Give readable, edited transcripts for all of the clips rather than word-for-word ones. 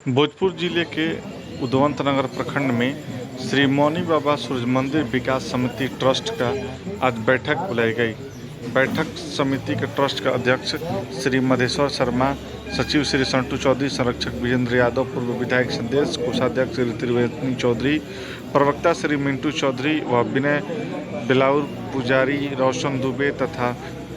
भोजपुर जिले के उदवंतनगर प्रखंड में श्री मौनी बाबा सूर्य मंदिर विकास समिति ट्रस्ट का आज बैठक बुलाई गई। बैठक समिति के ट्रस्ट का अध्यक्ष श्री मधेश्वर शर्मा, सचिव श्री संटू चौधरी, संरक्षक विजेंद्र यादव, पूर्व विधायक संदेश, कोषाध्यक्ष श्री त्रिवेणी चौधरी, प्रवक्ता श्री मिंटू चौधरी व विनय बिलाउर, पुजारी रोशन दुबे तथा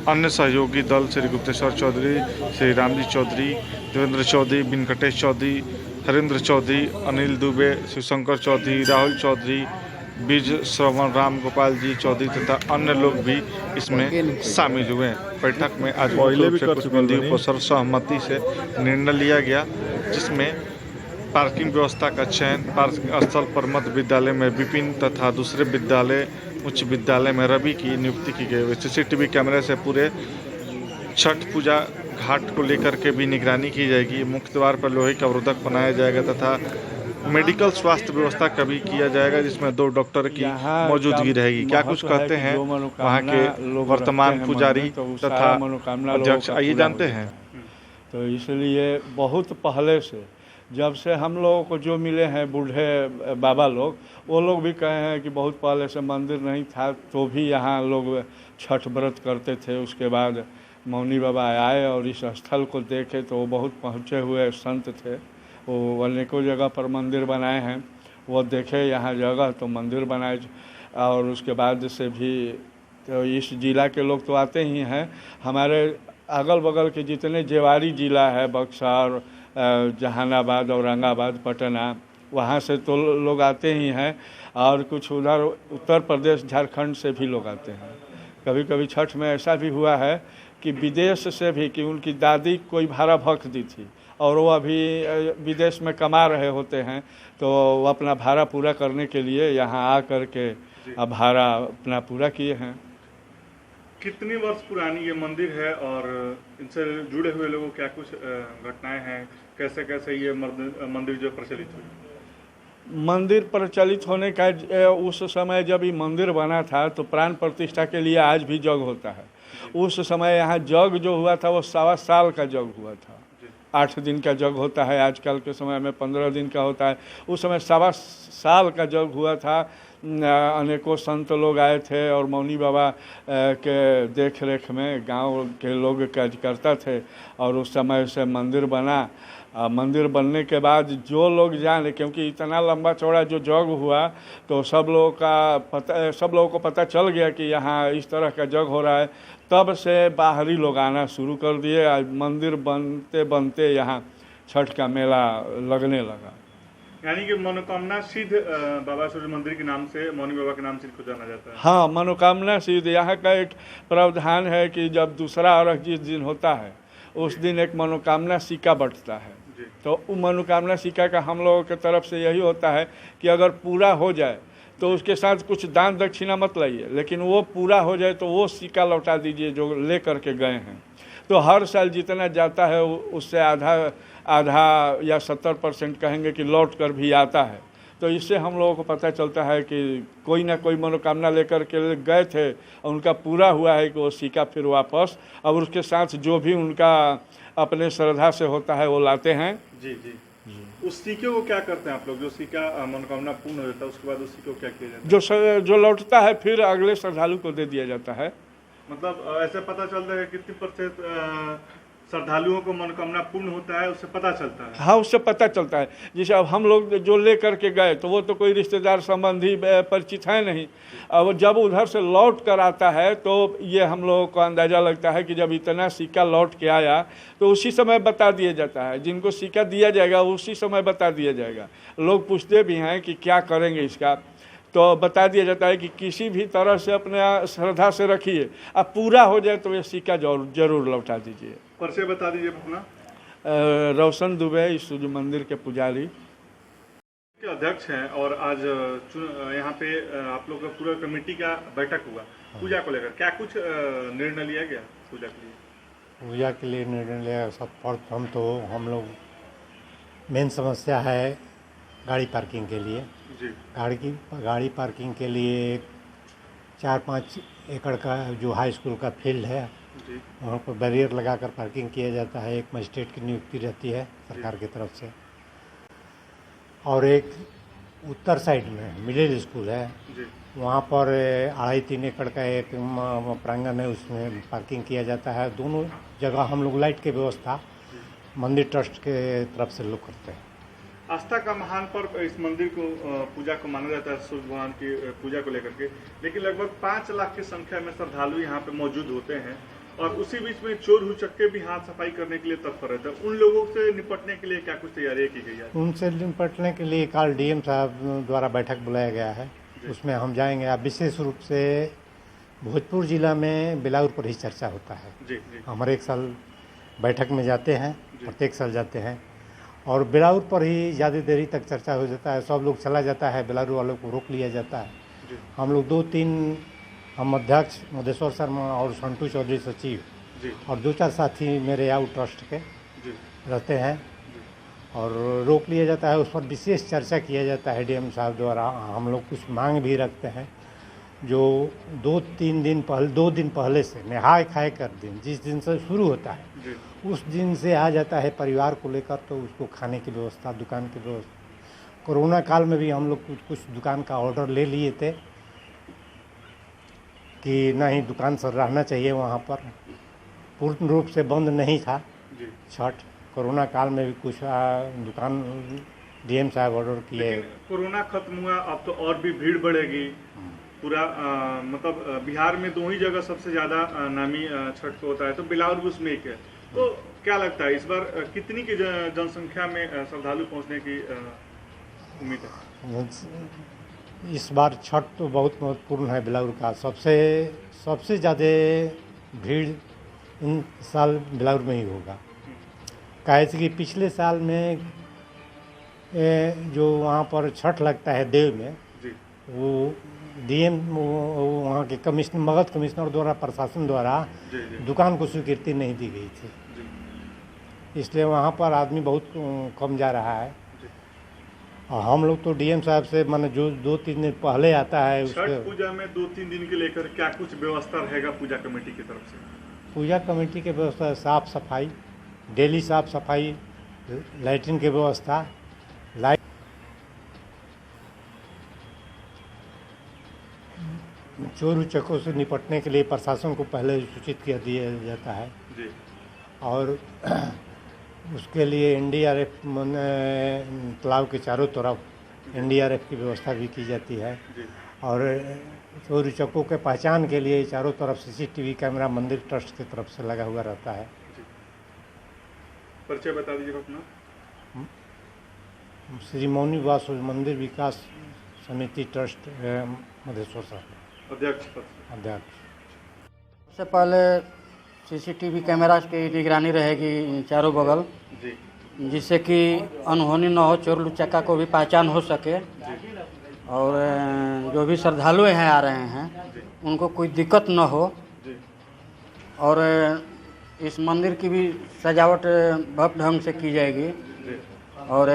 अन्य सहयोगी दल श्री गुप्तेश्वर चौधरी, श्री रामजी चौधरी, देवेंद्र चौधरी, वेंकटेश चौधरी, हरेंद्र चौधरी, अनिल दुबे, शिवशंकर चौधरी, राहुल चौधरी, बीज श्रवण, राम गोपाल जी चौधरी तथा अन्य लोग भी इसमें शामिल हुए। बैठक में आज कुछ बिंदुओं पर सर्वसहमति से निर्णय लिया गया, जिसमें पार्किंग व्यवस्था का चयन पार्किंग स्थल पर मध्य विद्यालय में विपिन तथा दूसरे विद्यालय उच्च विद्यालय में रवि की नियुक्ति की गई। सीसीटीवी कैमरे से पूरे छठ पूजा घाट को लेकर के भी निगरानी की जाएगी। मुख्य द्वार पर लोहे का अवरोधक बनाया जाएगा तथा मेडिकल स्वास्थ्य व्यवस्था का भी किया जाएगा, जिसमें 2 डॉक्टर की मौजूदगी रहेगी। क्या कुछ कहते हैं वहाँ के वर्तमान पुजारी तथा अध्यक्ष, आइए जानते हैं। तो इसलिए बहुत पहले से जब से हम लोगों को जो मिले हैं बूढ़े बाबा लोग, वो लोग भी कहे हैं कि बहुत पहले से मंदिर नहीं था तो भी यहाँ लोग छठ व्रत करते थे। उसके बाद मौनी बाबा आए और इस स्थल को देखे तो वो बहुत पहुँचे हुए संत थे। वो अनेकों जगह पर मंदिर बनाए हैं, वो देखे यहाँ जगह तो मंदिर बनाए। और उसके बाद से भी तो इस जिला के लोग तो आते ही हैं। हमारे अगल बगल के जितने जेवारी जिला है, बक्सर, जहानाबाद, औरंगाबाद, पटना, वहाँ से तो लोग आते ही हैं। और कुछ उधर उत्तर प्रदेश, झारखंड से भी लोग आते हैं। कभी कभी छठ में ऐसा भी हुआ है कि विदेश से भी, कि उनकी दादी कोई भाड़ा भक्त दी थी और वो अभी विदेश में कमा रहे होते हैं, तो वो अपना भाड़ा पूरा करने के लिए यहाँ आ कर के भाड़ा अपना पूरा किए हैं। कितनी वर्ष पुरानी ये मंदिर है और इनसे जुड़े हुए लोगों क्या कुछ घटनाएं हैं, कैसे कैसे ये मंदिर जो प्रचलित हुई? मंदिर प्रचलित होने का उस समय जब ये मंदिर बना था तो प्राण प्रतिष्ठा के लिए आज भी जग होता है। उस समय यहाँ जग जो हुआ था वो 1.25 साल का जग हुआ था। 8 दिन का जग होता है, आजकल के समय में 15 दिन का होता है। उस समय 1.25 साल का जग हुआ था। अनेकों संत लोग आए थे और मौनी बाबा के देख रेख में गांव के लोग कार्यकर्ता थे और उस समय से मंदिर बना। मंदिर बनने के बाद जो लोग जाने, क्योंकि इतना लंबा चौड़ा जो जग हुआ तो सब लोगों को पता चल गया कि यहाँ इस तरह का जग हो रहा है। तब से बाहरी लोग आना शुरू कर दिए। मंदिर बनते बनते यहाँ छठ का मेला लगने लगा। यानी कि मनोकामना सिद्ध बाबा सूर्य मंदिर के नाम से, मौनी बाबा के नाम से इसको जाना जाता है। हाँ, मनोकामना सिद्ध। यहाँ का एक प्रावधान है कि जब दूसरा अर्घ जिस दिन होता है उस दिन एक मनोकामना सिक्का बंटता है। तो वो मनोकामना सिक्का का हम लोगों की तरफ से यही होता है कि अगर पूरा हो जाए तो उसके साथ कुछ दान दक्षिणा मत लाइए, लेकिन वो पूरा हो जाए तो वो सिक्का लौटा दीजिए जो ले करके गए हैं। तो हर साल जितना जाता है उससे आधा या 70% कहेंगे कि लौट कर भी आता है। तो इससे हम लोगों को पता चलता है कि कोई ना कोई मनोकामना लेकर के गए थे और उनका पूरा हुआ है कि वो सिक्का फिर वापस, और उसके साथ जो भी उनका अपने श्रद्धा से होता है वो लाते हैं। जी जी जी। उस सिक्के को क्या करते हैं आप लोग? जो सिक्का मनोकामना पूर्ण हो जाता है उसके बाद उस सिक्के को क्या किया जाता है? जो लौटता है फिर अगले श्रद्धालु को दे दिया जाता है। मतलब ऐसे पता चलता है कितनी % श्रद्धालुओं को मनोकामना पूर्ण होता है, उससे पता चलता है? हाँ, उससे पता चलता है। जैसे अब हम लोग जो ले करके गए तो वो तो कोई रिश्तेदार संबंधी परिचित है नहीं। अब जब उधर से लौट कर आता है तो ये हम लोगों को अंदाज़ा लगता है कि जब इतना सिक्का लौट के आया तो उसी समय बता दिया जाता है। जिनको सिक्का दिया जाएगा उसी समय बता दिया जाएगा। लोग पूछते भी हैं कि क्या करेंगे इसका, तो बता दिया जाता है कि किसी भी तरह से अपने श्रद्धा से रखिए, अब पूरा हो जाए तो ये सिक्का जरूर लौटा दीजिए। परिचय बता दीजिए अपना। रोशन दुबे, इस सूर्य मंदिर के पुजारी के अध्यक्ष हैं। और आज यहाँ पे आप लोग का पूरा कमेटी का बैठक हुआ पूजा को लेकर, क्या कुछ निर्णय लिया गया पूजा के लिए? पूजा के लिए निर्णय लिया सर्वप्रथम तो हम लोग मेन समस्या है गाड़ी पार्किंग के लिए। जी। गाड़ी पार्किंग के लिए 4-5 एकड़ का जो हाई स्कूल का फील्ड है वहाँ पर बैरियर लगाकर पार्किंग किया जाता है। एक मजिस्ट्रेट की नियुक्ति रहती है सरकार की तरफ से। और एक उत्तर साइड में मिडिल स्कूल है, जी वहाँ पर 2.5-3 एकड़ का एक प्रांगण है, उसमें पार्किंग किया जाता है। दोनों जगह हम लोग लाइट की व्यवस्था मंदिर ट्रस्ट के तरफ से लोग करते हैं। आस्था का महान पर्व इस मंदिर को पूजा को माना जाता है, सूर्य भगवान की पूजा को लेकर के, लेकिन लगभग 5 लाख की संख्या में श्रद्धालु यहाँ पे मौजूद होते हैं और उसी बीच में चोर हुचक्के भी हाथ सफाई करने के लिए तत्पर रहते हैं। उन लोगों से निपटने के लिए क्या कुछ तैयारियां की गई है? उनसे निपटने के लिए कल डीएम साहब द्वारा बैठक बुलाया गया है, उसमें हम जाएंगे। अब विशेष रूप से भोजपुर जिला में बिलाउर पर ही चर्चा होता है। जी जी हम हर एक साल बैठक में जाते हैं, प्रत्येक साल जाते हैं, और बिलाउर पर ही ज़्यादा देरी तक चर्चा हो जाता है। सब लोग चला जाता है, बिलाउर वालों को रोक लिया जाता है। जी हम लोग 2-3 हम अध्यक्ष मधेश्वर शर्मा और संटू चौधरी सचिव जी और 2-4 साथी मेरे आउ ट्रस्ट के जी रहते हैं और रोक लिया जाता है। उस पर विशेष चर्चा किया जाता है डीएम साहब द्वारा। हम लोग कुछ मांग भी रखते हैं जो 2-3 दिन पहले, 2 दिन पहले से नहाय खाए कर दिन, जिस दिन से शुरू होता है जी उस दिन से आ जाता है परिवार को लेकर, तो उसको खाने की व्यवस्था, दुकान की व्यवस्था। कोरोना काल में भी हम लोग कुछ दुकान का ऑर्डर ले लिए थे कि नहीं, दुकान सर रहना चाहिए वहाँ पर। पूर्ण रूप से बंद नहीं था जी। छठ। कोरोना काल में भी कुछ दुकान डीएम साहब ऑर्डर किए। लेकिन कोरोना खत्म हुआ, अब तो और भी भीड़ बढ़ेगी पूरा। मतलब बिहार में 2 ही जगह सबसे ज़्यादा नामी छठ को होता है, तो बिलाउर भी उसमें एक है। तो क्या लगता है इस बार कितनी की जनसंख्या में श्रद्धालु पहुंचने की उम्मीद है? इस बार छठ तो बहुत महत्वपूर्ण है बिलाउर का। सबसे ज़्यादा भीड़ इन साल बिलाउर में ही होगा। काहे से कि पिछले साल में जो वहाँ पर छठ लगता है देव में, जी वो डीएम वहाँ के कमिश्नर, मगध कमिश्नर द्वारा, प्रशासन द्वारा जी जी दुकान को स्वीकृति नहीं दी गई थी, जी इसलिए वहाँ पर आदमी बहुत कम जा रहा है। जी। और हम लोग तो डीएम साहब से माने जो 2-3 दिन पहले आता है छठ उसके पूजा में 2-3 दिन के लेकर क्या कुछ व्यवस्था रहेगा पूजा कमेटी की तरफ से? पूजा कमेटी के व्यवस्था, साफ सफाई, डेली साफ सफाई, लैट्रिन की व्यवस्था, लाइट, चोर उचक्कों से निपटने के लिए प्रशासन को पहले सूचित कर दिया जाता है। जी और उसके लिए एनडीआरएफ तालाब के चारों तरफ एनडीआरएफ की व्यवस्था भी की जाती है। जी और चोर उचक्कों के पहचान के लिए चारों तरफ सीसीटीवी कैमरा मंदिर ट्रस्ट की तरफ से लगा हुआ रहता है। जी। परिचय बता दीजिए अपना। श्री मौनी वास मंदिर विकास समिति ट्रस्ट मधेश्वर साहब, अध्यक्ष पद। अध्यक्ष। सबसे पहले सीसीटीवी कैमरा की निगरानी रहेगी चारों बगल, जी जिससे कि अनहोनी न हो, चोर लुचक्का को भी पहचान हो सके, और जो भी श्रद्धालु हैं आ रहे हैं उनको कोई दिक्कत न हो। जी और इस मंदिर की भी सजावट भव्य ढंग से की जाएगी, जी और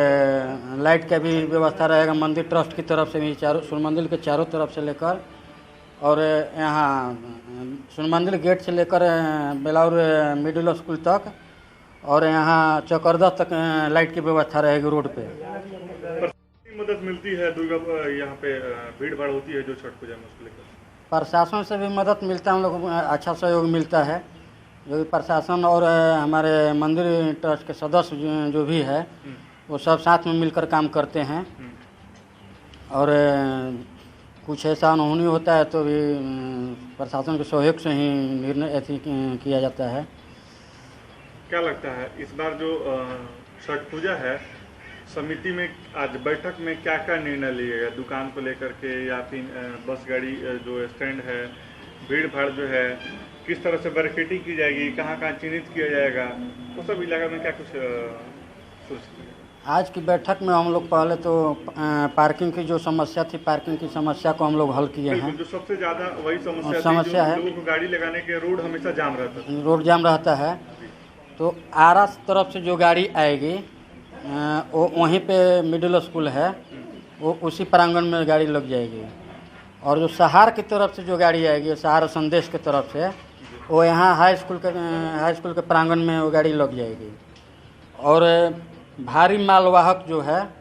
लाइट का भी व्यवस्था रहेगा मंदिर ट्रस्ट की तरफ से भी, सूर्य मंदिर के चारों तरफ से लेकर, और यहाँ सूर्य मंदिर गेट से लेकर बेलाउर मिडिल स्कूल तक, और यहाँ चकरदा तक लाइट की व्यवस्था रहेगी रोड पे। मदद मिलती है दुर्गा, यहाँ पे भीड़ भाड़ होती है जो छठ पूजा में, उसको लेकर प्रशासन से भी मदद मिलता है, हम लोग को अच्छा सहयोग मिलता है। जो भी प्रशासन और हमारे मंदिर ट्रस्ट के सदस्य जो भी है वो सब साथ में मिलकर काम करते हैं। और कुछ ऐसा अनहोनी होता है तो भी प्रशासन के सहयोग से ही निर्णय ऐसी किया जाता है। क्या लगता है इस बार जो छठ पूजा है, समिति में आज बैठक में क्या क्या निर्णय लिएगा? दुकान को लेकर के, या फिर बस गाड़ी जो स्टैंड है, भीड़ भाड़ जो है, किस तरह से बैरिकेडिंग की जाएगी, कहाँ कहाँ चिन्हित किया जाएगा, वो सब इलाका में क्या कुछ सोच? आज की बैठक में हम लोग पहले तो पार्किंग की जो समस्या थी, पार्किंग की समस्या को हम लोग हल किए हैं। जो सबसे ज़्यादा वही समस्या है, लोगों को गाड़ी लगाने के रोड हमेशा जाम रहता है। रोड जाम रहता है, तो आरा तरफ से जो गाड़ी आएगी वो वहीं पे मिडिल स्कूल है, वो उसी प्रांगण में गाड़ी लग जाएगी। और जो सहार की तरफ से जो गाड़ी आएगी, सहार संदेश की तरफ से, वो यहाँ हाई स्कूल के प्रांगण में वो गाड़ी लग जाएगी। और भारी मालवाहक जो है